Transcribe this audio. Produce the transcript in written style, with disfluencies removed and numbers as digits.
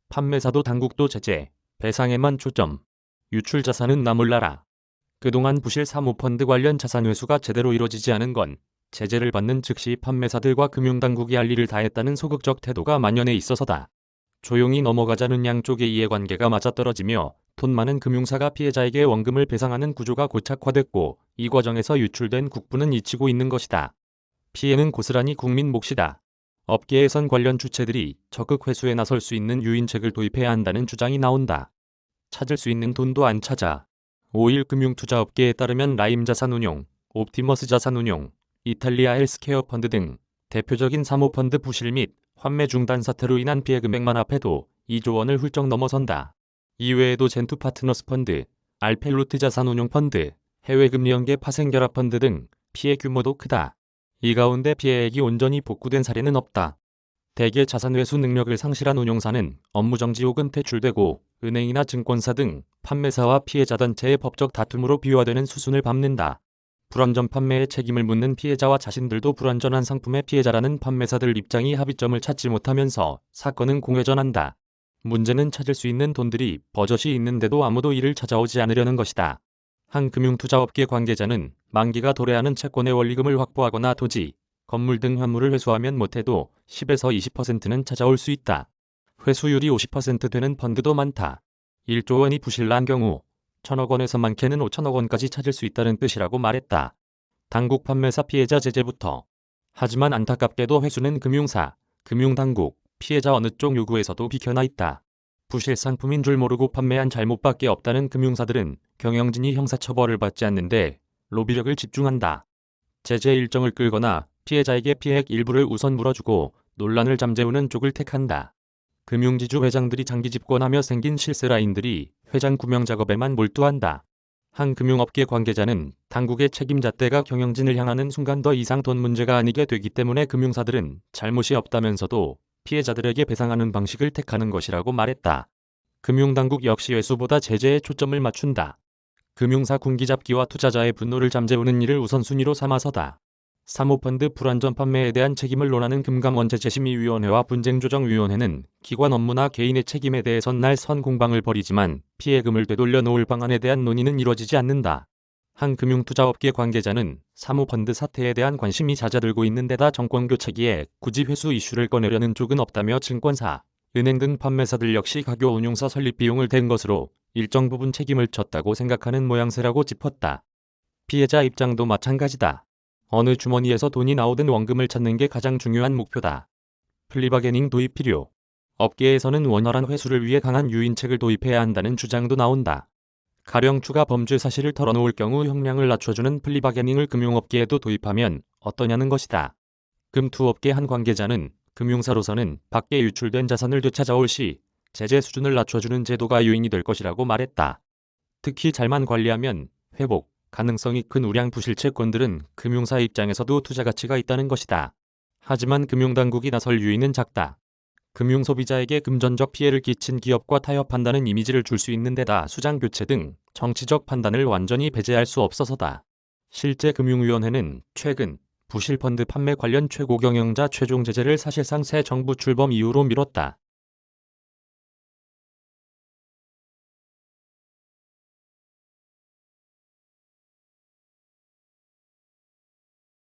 판매사도 당국도 제재, 배상에만 초점. 유출 자산은 남을 나라. 그동안 부실 사모펀드 관련 자산 회수가 제대로 이뤄지지 않은 건 제재를 받는 즉시 판매사들과 금융당국이 할 일을 다했다는 소극적 태도가 만연해 있어서다. 조용히 넘어가자는 양쪽의 이해관계가 맞아떨어지며 돈 많은 금융사가 피해자에게 원금을 배상하는 구조가 고착화됐고 이 과정에서 유출된 국부는 잊히고 있는 것이다. 피해는 고스란히 국민 몫이다. 업계에선 관련 주체들이 적극 회수에 나설 수 있는 유인책을 도입해야 한다는 주장이 나온다. 찾을 수 있는 돈도 안 찾아. 5일 금융투자업계에 따르면 라임 자산운용, 옵티머스 자산운용, 이탈리아 헬스케어 펀드 등 대표적인 사모펀드 부실 및 환매 중단 사태로 인한 피해 금액만 합해도 2조 원을 훌쩍 넘어선다. 이외에도 젠투 파트너스 펀드, 알펠루트 자산운용 펀드, 해외금리연계 파생결합 펀드 등 피해 규모도 크다. 이 가운데 피해액이 온전히 복구된 사례는 없다. 대개 자산 회수 능력을 상실한 운용사는 업무 정지 혹은 퇴출되고 은행이나 증권사 등 판매사와 피해자 단체의 법적 다툼으로 비화되는 수순을 밟는다. 불완전 판매에 책임을 묻는 피해자와 자신들도 불완전한 상품의 피해자라는 판매사들 입장이 합의점을 찾지 못하면서 사건은 공회전한다. 문제는 찾을 수 있는 돈들이 버젓이 있는데도 아무도 이를 찾아오지 않으려는 것이다. 한 금융투자업계 관계자는 만기가 도래하는 채권의 원리금을 확보하거나 토지, 건물 등 환물을 회수하면 못해도 10에서 20%는 찾아올 수 있다. 회수율이 50% 되는 펀드도 많다. 1조 원이 부실난 경우 1,000억 원에서 많게는 5천억 원까지 찾을 수 있다는 뜻이라고 말했다. 당국 판매사 피해자 제재부터. 하지만 안타깝게도 회수는 금융사, 금융당국, 피해자 어느 쪽 요구에서도 비켜나 있다. 부실 상품인 줄 모르고 판매한 잘못밖에 없다는 금융사들은 경영진이 형사처벌을 받지 않는데 로비력을 집중한다. 제재 일정을 끌거나 피해자에게 피해액 일부를 우선 물어주고 논란을 잠재우는 쪽을 택한다. 금융지주 회장들이 장기 집권하며 생긴 실세 라인들이 회장 구명 작업에만 몰두한다. 한 금융업계 관계자는 당국의 책임 잣대가 경영진을 향하는 순간 더 이상 돈 문제가 아니게 되기 때문에 금융사들은 잘못이 없다면서도 피해자들에게 배상하는 방식을 택하는 것이라고 말했다. 금융당국 역시 회수보다 제재에 초점을 맞춘다. 금융사 군기잡기와 투자자의 분노를 잠재우는 일을 우선순위로 삼아서다. 사모펀드 불완전 판매에 대한 책임을 논하는 금감원제재심의위원회와 분쟁조정위원회는 기관 업무나 개인의 책임에 대해선 날선 공방을 벌이지만 피해금을 되돌려 놓을 방안에 대한 논의는 이뤄지지 않는다. 한 금융투자업계 관계자는 사모펀드 사태에 대한 관심이 잦아들고 있는 데다 정권교체기에 굳이 회수 이슈를 꺼내려는 쪽은 없다며 증권사, 은행 등 판매사들 역시 가교 운용사 설립 비용을 댄 것으로 일정 부분 책임을 졌다고 생각하는 모양새라고 짚었다. 피해자 입장도 마찬가지다. 어느 주머니에서 돈이 나오든 원금을 찾는 게 가장 중요한 목표다. 플리바게닝 도입 필요. 업계에서는 원활한 회수를 위해 강한 유인책을 도입해야 한다는 주장도 나온다. 가령 추가 범죄 사실을 털어놓을 경우 형량을 낮춰주는 플리바게닝을 금융업계에도 도입하면 어떠냐는 것이다. 금투업계 한 관계자는 금융사로서는 밖에 유출된 자산을 되찾아올 시 제재 수준을 낮춰주는 제도가 유인이 될 것이라고 말했다. 특히 잘만 관리하면 회복 가능성이 큰 우량 부실 채권들은 금융사 입장에서도 투자 가치가 있다는 것이다. 하지만 금융당국이 나설 유인은 작다. 금융소비자에게 금전적 피해를 끼친 기업과 타협한다는 이미지를 줄 수 있는 데다 수장교체 등 정치적 판단을 완전히 배제할 수 없어서다. 실제 금융위원회는 최근 부실펀드 판매 관련 최고 경영자 최종 제재를 사실상 새 정부 출범 이후로 미뤘다.